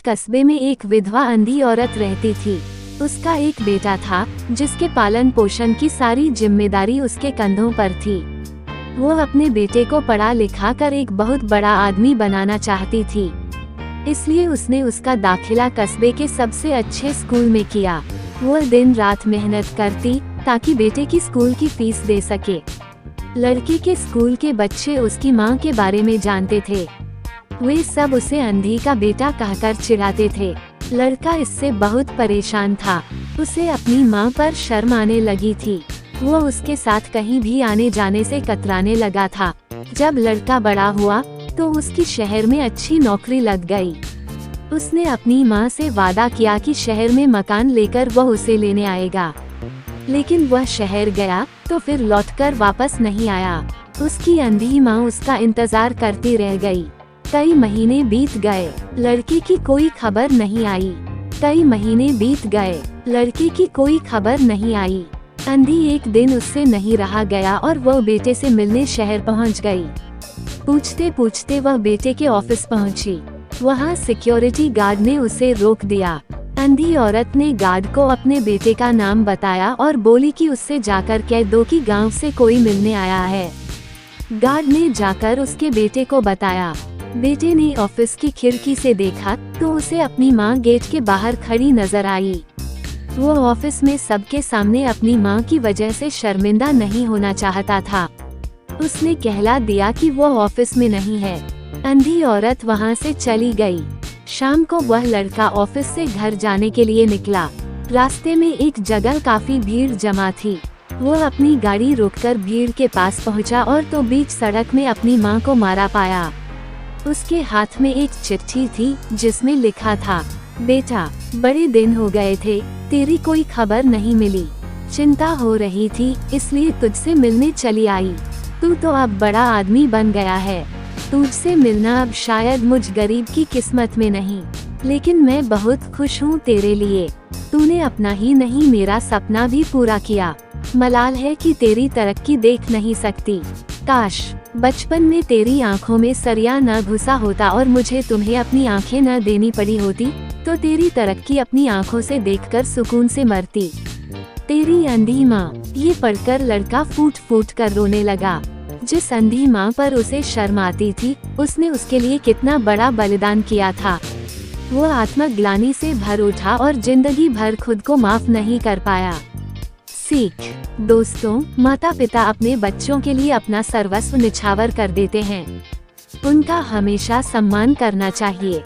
कस्बे में एक विधवा अंधी औरत रहती थी। उसका एक बेटा था जिसके पालन पोषण की सारी जिम्मेदारी उसके कंधों पर थी। वो अपने बेटे को पढ़ा लिखा कर एक बहुत बड़ा आदमी बनाना चाहती थी, इसलिए उसने उसका दाखिला कस्बे के सबसे अच्छे स्कूल में किया। वो दिन रात मेहनत करती ताकि बेटे की स्कूल की फीस दे सके। लड़की के स्कूल के बच्चे उसकी माँ के बारे में जानते थे। वे सब उसे अंधी का बेटा कहकर चिढ़ाते थे। लड़का इससे बहुत परेशान था। उसे अपनी माँ पर शर्म आने लगी थी। वो उसके साथ कहीं भी आने जाने से कतराने लगा था। जब लड़का बड़ा हुआ तो उसकी शहर में अच्छी नौकरी लग गई। उसने अपनी माँ से वादा किया कि शहर में मकान लेकर वह उसे लेने आएगा, लेकिन वह शहर गया तो फिर लौटकर वापस नहीं आया। उसकी अंधी माँ उसका इंतजार करती रह गई। कई महीने बीत गए, लड़की की कोई खबर नहीं आई। कई महीने बीत गए, लड़की की कोई खबर नहीं आई। अंधी एक दिन उससे नहीं रहा गया और वह बेटे से मिलने शहर पहुंच गई। पूछते पूछते वह बेटे के ऑफिस पहुंची। वहां सिक्योरिटी गार्ड ने उसे रोक दिया। अंधी औरत ने गार्ड को अपने बेटे का नाम बताया और बोली कि उससे जाकर कह दो कि गांव से कोई मिलने आया है। गार्ड ने जाकर उसके बेटे को बताया। बेटे ने ऑफिस की खिड़की से देखा तो उसे अपनी माँ गेट के बाहर खड़ी नजर आई। वो ऑफिस में सबके सामने अपनी माँ की वजह से शर्मिंदा नहीं होना चाहता था। उसने कहला दिया कि वो ऑफिस में नहीं है। अंधी औरत वहाँ से चली गई। शाम को वह लड़का ऑफिस से घर जाने के लिए निकला। रास्ते में एक जगह काफी भीड़ जमा थी। वो अपनी गाड़ी रोककर भीड़ के पास पहुंचा और तो बीच सड़क में अपनी माँ को मारा पाया। उसके हाथ में एक चिट्ठी थी जिसमें लिखा था, बेटा, बड़े दिन हो गए थे, तेरी कोई खबर नहीं मिली। चिंता हो रही थी इसलिए तुझसे मिलने चली आई। तू तो अब बड़ा आदमी बन गया है। तुझसे मिलना अब शायद मुझ गरीब की किस्मत में नहीं, लेकिन मैं बहुत खुश हूँ तेरे लिए। तूने अपना ही नहीं मेरा सपना भी पूरा किया। मलाल है कि तेरी तरक्की देख नहीं सकती। काश बचपन में तेरी आंखों में सरिया न घुसा होता और मुझे तुम्हें अपनी आंखें न देनी पड़ी होती, तो तेरी तरक्की अपनी आंखों से देखकर सुकून से मरती। तेरी अंधी माँ। ये पढ़कर लड़का फूट फूट कर रोने लगा। जिस अंधी माँ पर उसे शर्म आती थी, उसने उसके लिए कितना बड़ा बलिदान किया था। वो आत्मग्लानि से भर उठा और जिंदगी भर खुद को माफ नहीं कर पाया। सीख। दोस्तों, माता पिता अपने बच्चों के लिए अपना सर्वस्व निछावर कर देते हैं। उनका हमेशा सम्मान करना चाहिए।